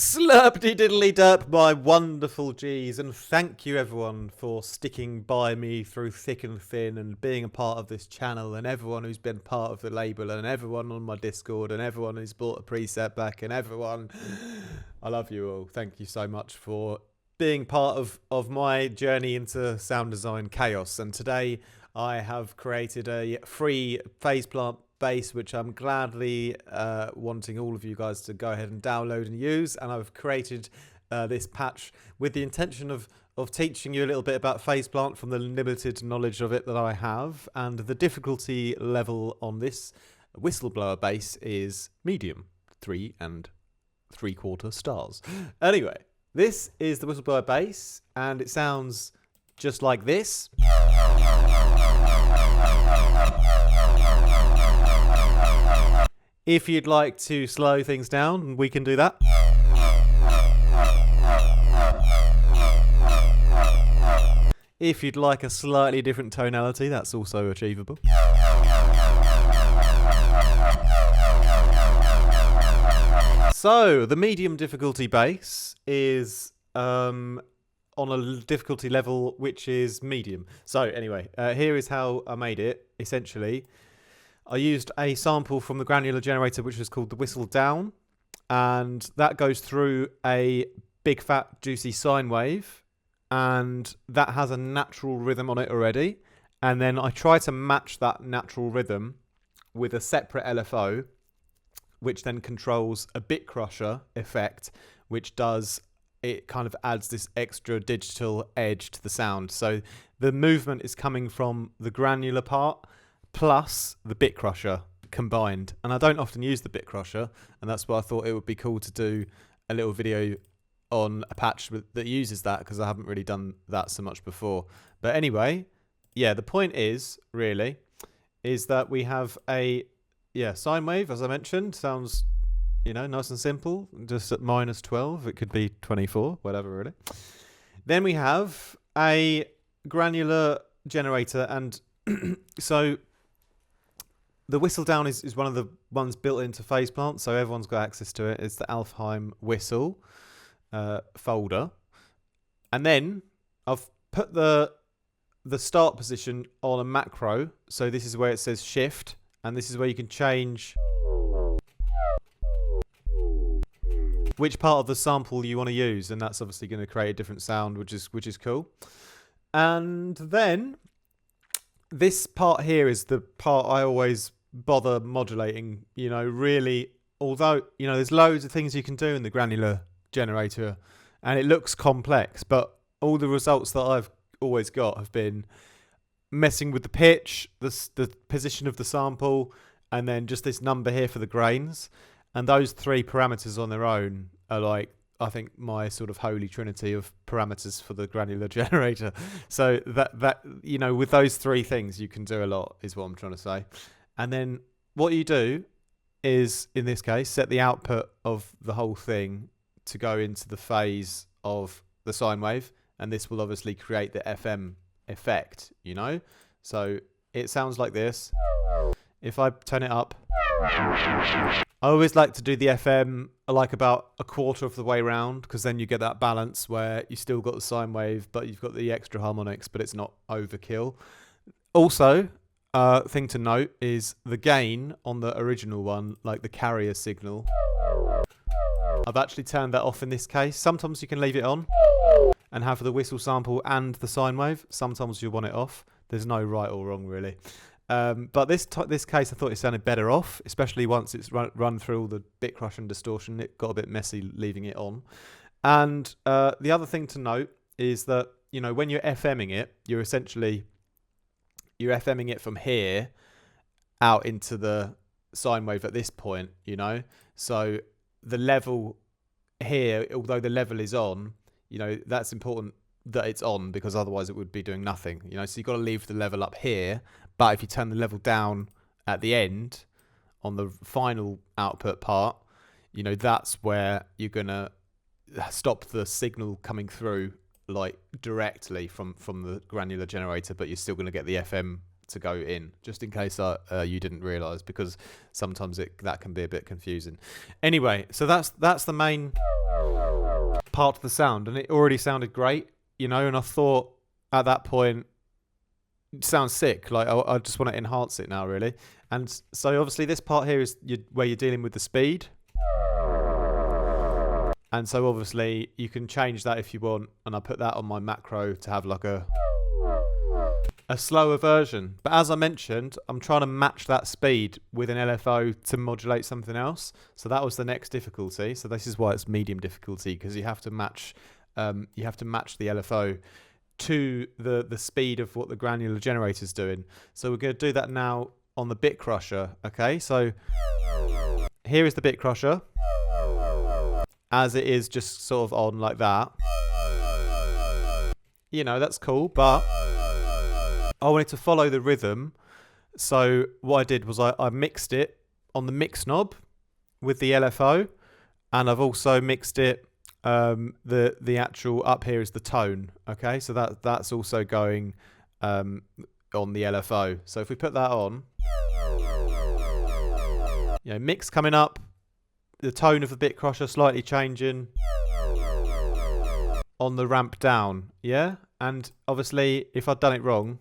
Slurpty diddly derp, my wonderful G's, and thank you everyone for sticking by me through thick and thin and being a part of this channel, and everyone who's been part of the label, and everyone on my Discord, and everyone who's bought a preset back, and everyone. I love you all. Thank you so much for being part of my journey into sound design chaos. And today I have created a free phase plant bass, which I'm gladly wanting all of you guys to go ahead and download and use. And I've created this patch with the intention of teaching you a little bit about phase plant from the limited knowledge of it that I have. And the difficulty level on this whistleblower bass is medium, 3 3/4 stars. Anyway, this is the whistleblower bass, and it sounds just like this. If you'd like to slow things down, we can do that. If you'd like a slightly different tonality, that's also achievable. So, the medium difficulty bass is on a difficulty level which is medium. So, anyway, here is how I made it, essentially. I used a sample from the granular generator, which was called the Whistle Down, and that goes through a big fat juicy sine wave, and that has a natural rhythm on it already. And then I try to match that natural rhythm with a separate LFO, which then controls a bit crusher effect, which it kind of adds this extra digital edge to the sound. So the movement is coming from the granular part plus the bit crusher combined. And I don't often use the bit crusher, and that's why I thought it would be cool to do a little video on a patch that uses that, because I haven't really done that so much before. But anyway, yeah, the point is that we have a sine wave, as I mentioned. Sounds, nice and simple, just at -12. It could be 24, whatever, really. Then we have a granular generator, and so the Whistle Down is one of the ones built into phase plant, so everyone's got access to it. It's the Alfheim whistle folder. And then I've put the start position on a macro. So this is where it says shift, and this is where you can change which part of the sample you want to use, and that's obviously going to create a different sound, which is cool. And then this part here is the part I always bother modulating, really, although, there's loads of things you can do in the granular generator and it looks complex, but all the results that I've always got have been messing with the pitch, the position of the sample, and then just this number here for the grains. And those 3 parameters on their own are I think my sort of holy trinity of parameters for the granular generator. So that with those 3 things you can do a lot, is what I'm trying to say. And then what you do is, in this case, set the output of the whole thing to go into the phase of the sine wave, and this will obviously create the FM effect, So it sounds like this. If I turn it up, I always like to do the FM about a quarter of the way round, because then you get that balance where you still got the sine wave, but you've got the extra harmonics, but it's not overkill. Also, thing to note is the gain on the original one, like the carrier signal. I've actually turned that off in this case. Sometimes you can leave it on and have the whistle sample and the sine wave. Sometimes you want it off. There's no right or wrong, really. But this case, I thought it sounded better off, especially once it's run through all the bit crush and distortion. It got a bit messy leaving it on. And the other thing to note is that, when you're FMing it, you're FMing it from here out into the sine wave at this point, So the level here, although the level is on, that's important that it's on, because otherwise it would be doing nothing, So you've got to leave the level up here. But if you turn the level down at the end on the final output part, that's where you're going to stop the signal coming through directly from the granular generator, but you're still going to get the FM to go in, just in case you didn't realize, because sometimes that can be a bit confusing. Anyway, so that's the main part of the sound, and it already sounded great, you know, and I thought at that point, it sounds sick. Like I just want to enhance it now, really. And so obviously this part here is where you're dealing with the speed. And so obviously you can change that if you want, and I put that on my macro to have like a slower version. But as I mentioned, I'm trying to match that speed with an LFO to modulate something else. So that was the next difficulty. So this is why it's medium difficulty, because you have to match the LFO to the speed of what the granular generator is doing. So we're going to do that now on the bit crusher. Okay, so here is the bit crusher as it is, just sort of on like that. You know, that's cool, but I wanted to follow the rhythm. So what I did was I mixed it on the mix knob with the LFO, and I've also mixed it the actual up here is the tone. Okay, so that's also going on the LFO. So if we put that on, you know, mix coming up, the tone of the bit crusher slightly changing on the ramp down, yeah? And obviously if I'd done it wrong,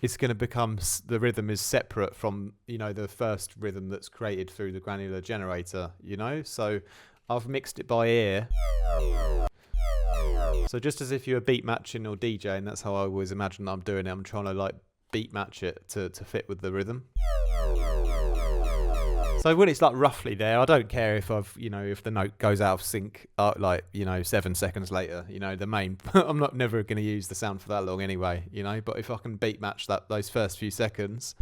it's going to become, the rhythm is separate from, you know, the first rhythm that's created through the granular generator, you know? So I've mixed it by ear. So just as if you were beat matching or DJing, that's how I always imagine I'm doing it. I'm trying to like beat match it to fit with the rhythm. So when it's like roughly there, I don't care if if the note goes out of sync, like, you know, 7 seconds later, you know, the main, I'm never going to use the sound for that long anyway, you know, but if I can beat match those first few seconds,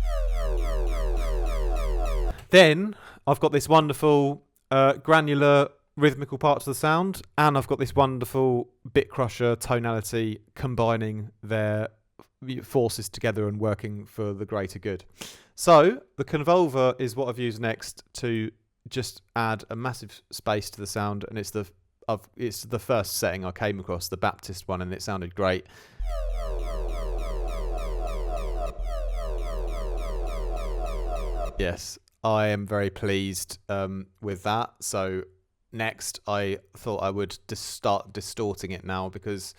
then I've got this wonderful granular rhythmical part to the sound, and I've got this wonderful bit crusher tonality combining their forces together and working for the greater good. So the convolver is what I've used next to just add a massive space to the sound, and it's the first setting I came across, the Baptist one, and it sounded great. Yes, I am very pleased with that. So next I thought I would just start distorting it now, because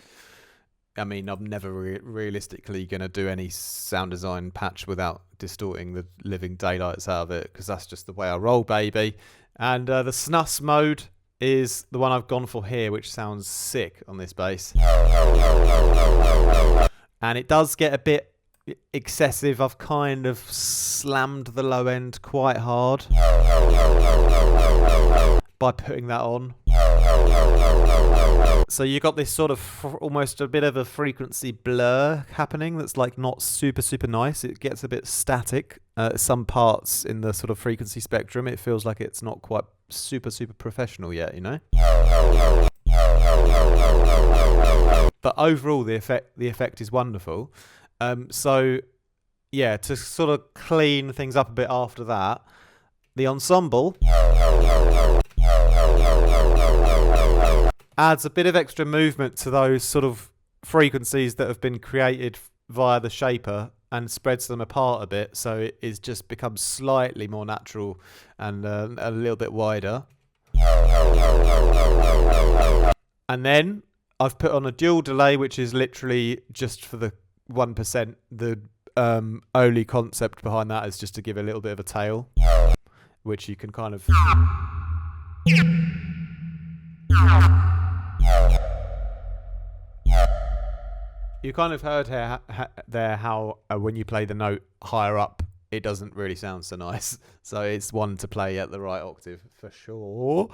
I mean, I'm never realistically going to do any sound design patch without distorting the living daylights out of it, because that's just the way I roll, baby. And the snus mode is the one I've gone for here, which sounds sick on this bass. And it does get a bit excessive. I've kind of slammed the low end quite hard by putting that on. So you got this sort of almost a bit of a frequency blur happening that's like not super nice. It gets a bit static. Some parts in the sort of frequency spectrum, it feels like it's not quite super professional yet, you know. But overall, the effect is wonderful. So yeah, to sort of clean things up a bit after that, the ensemble adds a bit of extra movement to those sort of frequencies that have been created via the shaper and spreads them apart a bit, so it is just becomes slightly more natural and a little bit wider. And then I've put on a dual delay, which is literally just for the 1%. The only concept behind that is just to give a little bit of a tail, which you can kind of... You kind of heard there how when you play the note higher up, it doesn't really sound so nice. So it's one to play at the right octave for sure.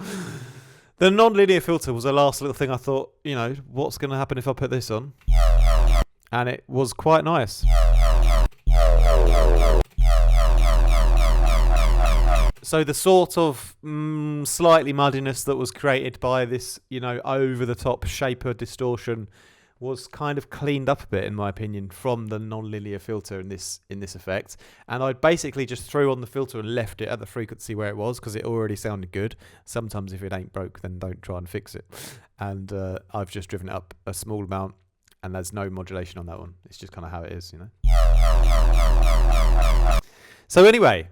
The non-linear filter was the last little thing I thought, you know, what's going to happen if I put this on? And it was quite nice. So the sort of slightly muddiness that was created by this, you know, over-the-top shaper distortion was kind of cleaned up a bit, in my opinion, from the non-linear filter in this effect. And I basically just threw on the filter and left it at the frequency where it was, because it already sounded good. Sometimes if it ain't broke, then don't try and fix it. And I've just driven it up a small amount, and there's no modulation on that one. It's just kind of how it is, you know. So anyway,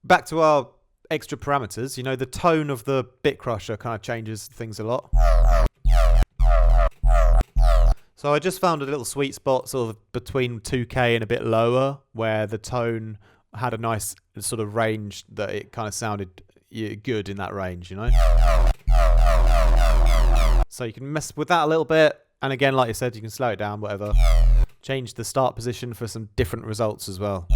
back to our extra parameters. You know, the tone of the bit crusher kind of changes things a lot. So I just found a little sweet spot sort of between 2K and a bit lower where the tone had a nice sort of range that it kind of sounded good in that range, you know? So you can mess with that a little bit. And again, like you said, you can slow it down, whatever. Change the start position for some different results as well.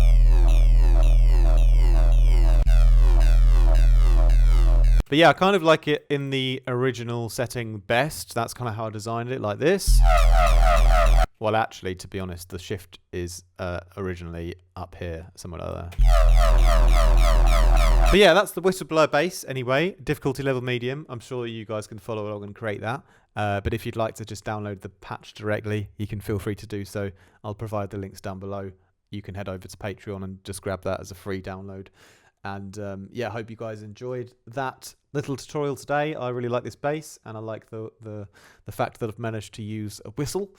But yeah, I kind of like it in the original setting best. That's kind of how I designed it, like this. Well, actually, to be honest, the shift is originally up here, somewhere like that. But yeah, that's the Whistleblower bass anyway. Difficulty level medium. I'm sure you guys can follow along and create that. But if you'd like to just download the patch directly, you can feel free to do so. I'll provide the links down below. You can head over to Patreon and just grab that as a free download. And yeah, I hope you guys enjoyed that little tutorial today. I really like this bass, and I like the fact that I've managed to use a whistle,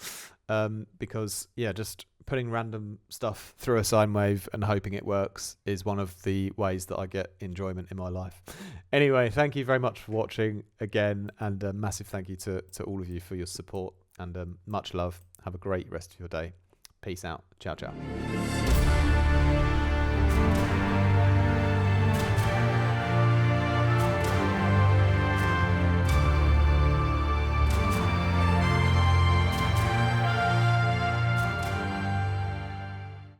because yeah, just putting random stuff through a sine wave and hoping it works is one of the ways that I get enjoyment in my life. Anyway, thank you very much for watching again, and a massive thank you to all of you for your support, and much love. Have a great rest of your day. Peace out. Ciao, ciao.